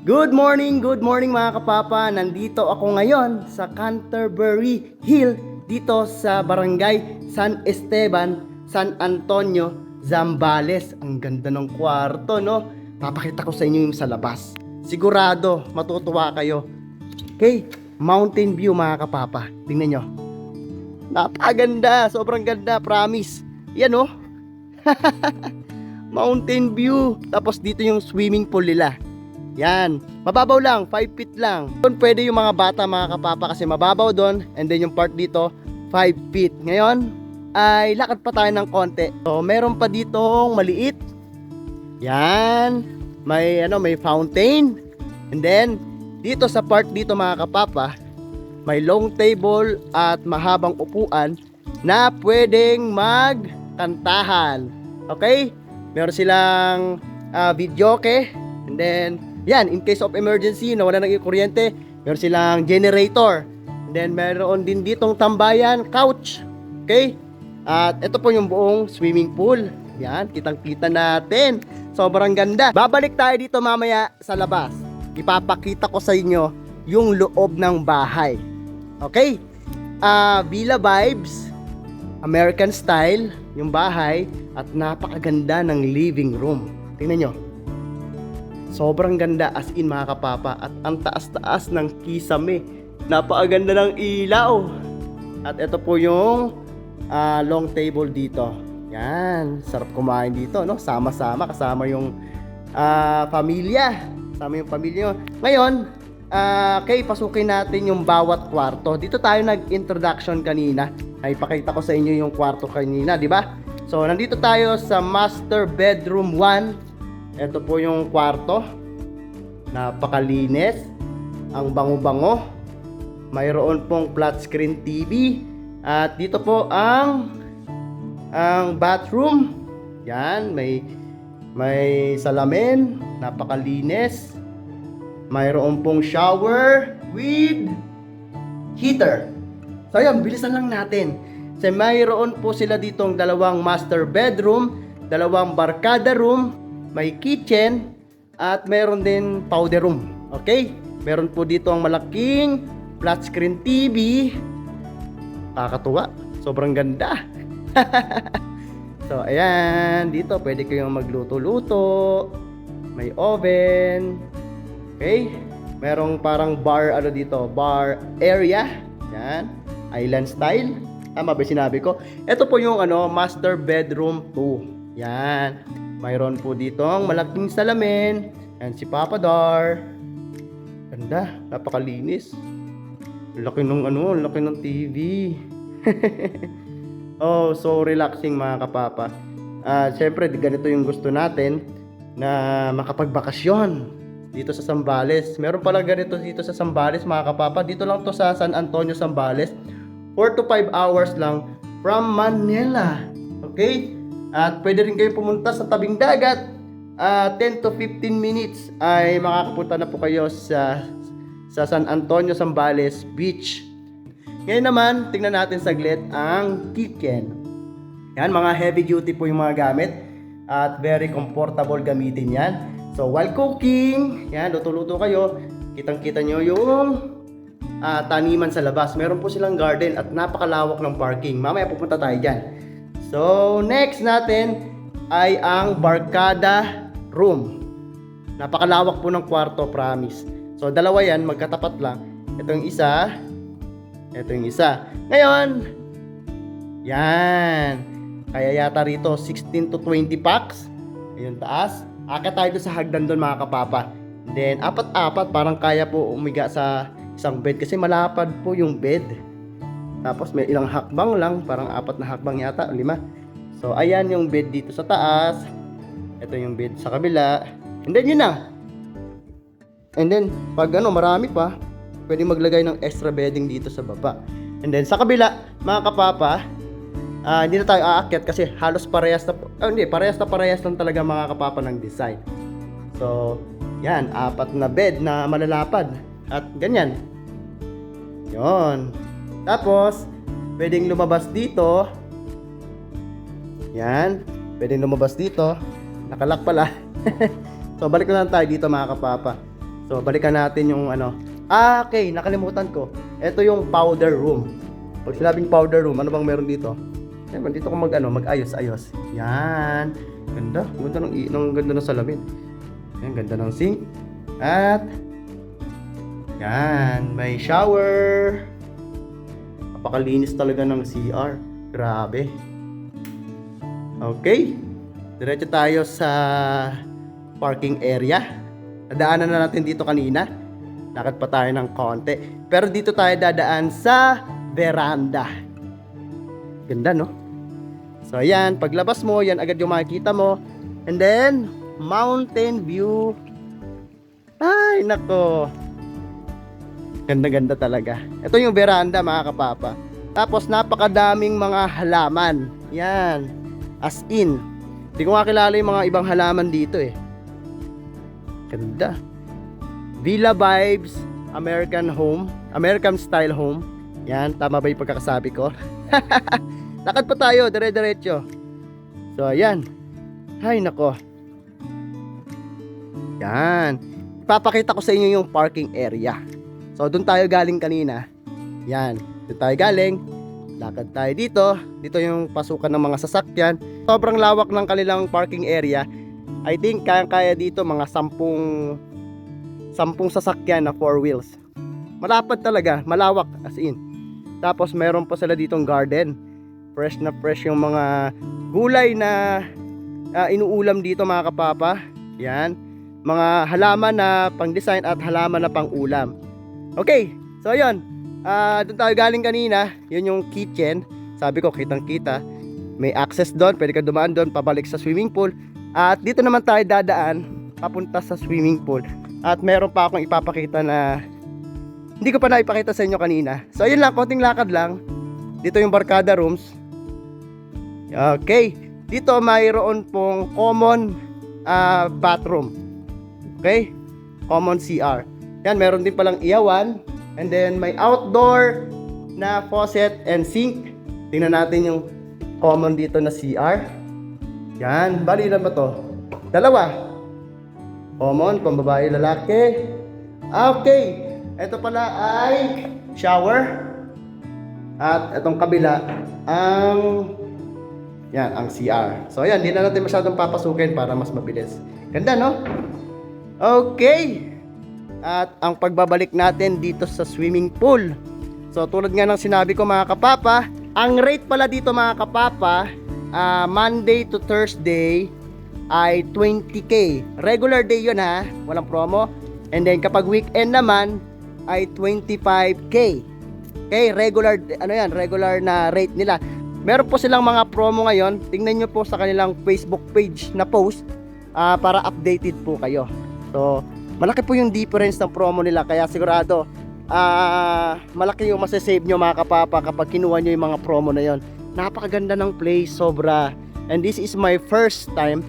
Good morning mga kapapa. Nandito ako ngayon sa Canterbury Hill dito sa Barangay San Esteban, San Antonio, Zambales. Ang ganda ng kwarto, no? Papakita ko sa inyo yung sa labas. Sigurado matutuwa kayo. Okay, mountain view mga kapapa. Tingnan nyo. Napakaganda, sobrang ganda, promise. Yan, oh. Mountain view. Tapos dito yung swimming pool nila. Yan, mababaw lang, 5 feet lang. Doon pwede yung mga bata mga kapapa kasi mababaw doon. And then yung part dito, 5 feet. Ngayon, ay lakad pa tayo ng konti. So, meron pa ditong maliit. Yan, may fountain. And then, dito sa part dito mga kapapa, may long table at mahabang upuan na pwedeng magkantahan. Okay? Meron silang videoke. And then, yan, in case of emergency, nawala ng kuryente, meron silang generator. And then, meron din ditong tambayan, couch. Okay? At ito po yung buong swimming pool. Yan, kitang-kita natin. Sobrang ganda. Babalik tayo dito mamaya sa labas. Ipapakita ko sa inyo yung loob ng bahay. Okay? Villa vibes, American style, yung bahay, at napakaganda ng living room. Tingnan nyo. Sobrang ganda as in mga kapapa. At ang taas-taas ng kisame. Napakaganda ng ilaw. At ito po yung long table dito. Yan, sarap kumain dito, no? Sama-sama, kasama yung pamilya. Kasama yung pamilya. Ngayon, okay, pasukin natin yung bawat kwarto. Dito tayo nag-introduction kanina. Ay pakita ko sa inyo yung kwarto kanina, di ba? So, nandito tayo sa master bedroom 1. Ito po yung kwarto. Napakalinis. Ang bango-bango. Mayroon pong flat screen TV. At dito po ang bathroom. Yan, may salamin. Napakalinis. Mayroon pong shower with heater. So ayun, bilisan lang natin. So mayroon po sila ditong dalawang master bedroom, dalawang barkada room, may kitchen, at meron din powder room. Okay? Meron po dito ang malaking flat screen TV. Kakatuwa. Sobrang ganda. So, ayan. Dito, pwede kayong magluto-luto. May oven. Okay? Merong parang bar, dito? Bar area. Yan. Island style. Tama ba sinabi ko? Ito po yung, master bedroom 2. Yan. Mayroon po dito ang malaking salamin. Yan si Papa Dar. Ganda, napakalinis. Laki ng TV. Oh, so relaxing mga kapapa. Siyempre, ganito yung gusto natin na makapagbakasyon dito sa Zambales. Meron pala ganito dito sa Zambales mga kapapa. Dito lang to sa San Antonio, Zambales. 4 to 5 hours lang from Manila. Okay? At pwede rin kayo pumunta sa tabing dagat. 10 to 15 minutes ay makakapunta na po kayo sa San Antonio, Zambales Beach. Ngayon naman, tingnan natin saglit ang kitchen. Yan, mga heavy duty po yung mga gamit. At very comfortable gamitin yan. So while cooking, yan, luto-luto kayo. Kitang-kita nyo yung taniman sa labas. Meron po silang garden at napakalawak ng parking. Mamaya pupunta tayo dyan. So, next natin ay ang barkada room. Napakalawak po ng kwarto, promise. So, dalawa yan, magkatapat lang. Ito yung isa. Ito yung isa. Ngayon, yan. Kaya yata rito, 16 to 20 packs. Ayun, taas. Akit tayo doon sa hagdan doon, mga kapapa. Then, apat-apat, parang kaya po umiga sa isang bed. Kasi malapad po yung bed. Tapos may ilang hakbang lang, parang 4 na hakbang yata, 5. So ayan yung bed dito sa taas. Ito yung bed sa kabila. And then yun na. And then pag marami pa, pwede maglagay ng extra bedding dito sa baba. And then sa kabila, mga kapapa, hindi na tayo aakyat kasi halos parehas lang talaga mga kapapa ng design. So yan, 4 na bed na malalapad. At ganyan. Yon. Tapos, pwedeng lumabas dito. Yan. Pwedeng lumabas dito. Nakalak pala. So, balik na lang tayo dito mga kapapa. So, balikan natin yung ano. Okay, nakalimutan ko. Ito yung powder room. Pag sinabing powder room, ano bang meron dito? Yan, dito ko mag-ayos-ayos. Yan. Ganda. Ganda ng salamin. Yan, ganda ng sink. At yan, may shower. Napakalinis talaga ng CR. Grabe. Okay. Diretso tayo sa parking area. Nadaanan na natin dito kanina. Lakad pa tayo ng konti. Pero dito tayo dadaan sa veranda. Ganda, no? So, ayan. Paglabas mo, yan agad yung makikita mo. And then, mountain view. Ay, nako. Ganda-ganda talaga. Ito yung veranda, mga kapapa. Tapos, napakadaming mga halaman. Yan. As in. Hindi ko nga kilala yung mga ibang halaman dito eh. Ganda. Villa vibes, American home, American style home. Yan, tama ba yung pagkakasabi ko? Lakad pa tayo, dire-diretso. So, ayan. Ay, nako. Yan. Ipapakita ko sa inyo yung parking area. So, doon tayo galing kanina. Yan. Doon tayo galing. Lakad tayo dito. Dito yung pasukan ng mga sasakyan. Sobrang lawak ng kanilang parking area. I think kaya dito mga 10 sasakyan na 4 wheels. Malapad talaga, malawak as in. Tapos meron pa sila ditong garden. Fresh na fresh yung mga gulay na inuulam dito, mga kapapa. Yan, mga halaman na pang-design at halaman na pang-ulam. Okay, so ayun. Doon tayo galing kanina. Yun yung kitchen. Sabi ko, kitang-kita. May access doon, pwede ka dumaan doon, pabalik sa swimming pool. At dito naman tayo dadaan, papunta sa swimming pool. At meron pa akong ipapakita na hindi ko pa naipakita sa inyo kanina. So ayun lang, konting lakad lang. Dito yung barkada rooms. Okay, dito mayroon pong common bathroom. Okay, common CR. Yan, meron din palang iyawan. And then may outdoor na faucet and sink. Tingnan natin yung common dito na CR. Yan, bali ilan ba to? 2. Common, pambabae, lalaki. Okay, ito pala ay shower. At itong kabila ang CR. So ayan, hindi na natin masyadong papasukin para mas mabilis. Ganda, no? Okay. At ang pagbabalik natin dito sa swimming pool. So tulad nga ng sinabi ko, mga kapapa, ang rate pala dito, mga kapapa, Monday to Thursday ay 20k. Regular day yun, ha, walang promo. And then kapag weekend naman ay 25k. Okay, regular na rate nila. Meron po silang mga promo ngayon. Tingnan nyo po sa kanilang Facebook page na post para updated po kayo. So malaki po yung difference ng promo nila, kaya sigurado malaki yung masasave nyo, mga kapapa, kapag kinuha nyo yung mga promo na yon. Napakaganda ng place, sobra. And this is my first time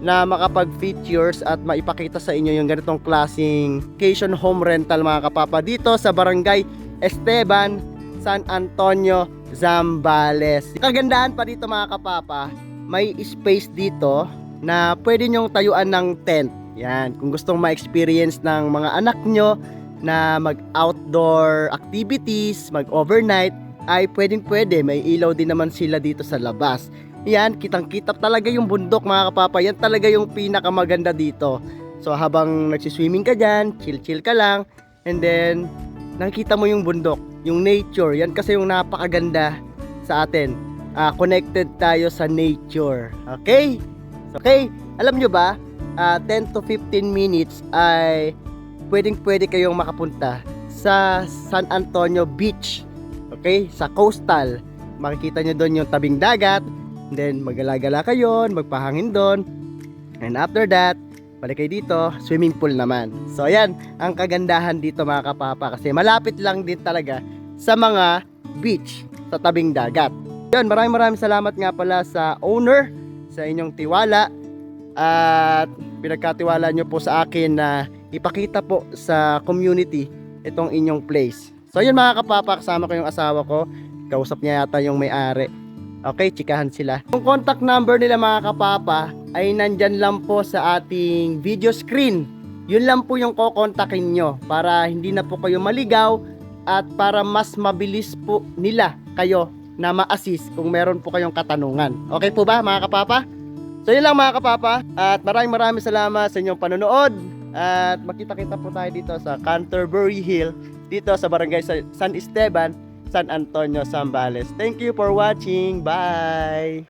na makapag-features at maipakita sa inyo yung ganitong klaseng vacation home rental, mga kapapa, dito sa Barangay Esteban, San Antonio, Zambales. Kagandahan pa dito, mga kapapa, may space dito na pwede nyong tayuan ng tent. Yan, kung gustong ma-experience ng mga anak nyo na mag-outdoor activities, mag-overnight, ay pwedeng-pwede. May ilaw din naman sila dito sa labas. Yan, kitang-kita talaga yung bundok, mga kapapa. Yan talaga yung pinakamaganda dito. So habang nagsiswimming ka dyan, chill-chill ka lang, and then nakikita mo yung bundok, yung nature. Yan kasi yung napakaganda sa atin. Connected tayo sa nature. Okay? Okay, alam nyo ba, 10 to 15 minutes ay pwedeng-pwede kayong makapunta sa San Antonio Beach. Okay, sa coastal. Makikita nyo doon yung tabing dagat. Then magala-gala kayo, magpahangin doon. And after that, balik kayo dito, swimming pool naman. So ayan, ang kagandahan dito, mga kapapa, kasi malapit lang din talaga sa mga beach sa tabing dagat. Yun, maraming salamat nga pala sa owner, sa inyong tiwala, at pinagkatiwala nyo po sa akin na ipakita po sa community itong inyong place. So yun, mga kapapa, kasama ko yung asawa ko. Kausap niya yata yung may-ari. Okay, chikahan sila. Yung contact number nila, mga kapapa, ay nandyan lang po sa ating video screen. Yun lang po yung kokontakin nyo para hindi na po kayo maligaw at para mas mabilis po nila kayo na ma-assist kung meron po kayong katanungan. Okay po ba mga kapapa? So yun lang mga kapapa at maraming salamat sa inyong panonood at makita-kita po tayo dito sa Canterbury Hill dito sa Barangay San Esteban, San Antonio, Zambales. Thank you for watching. Bye!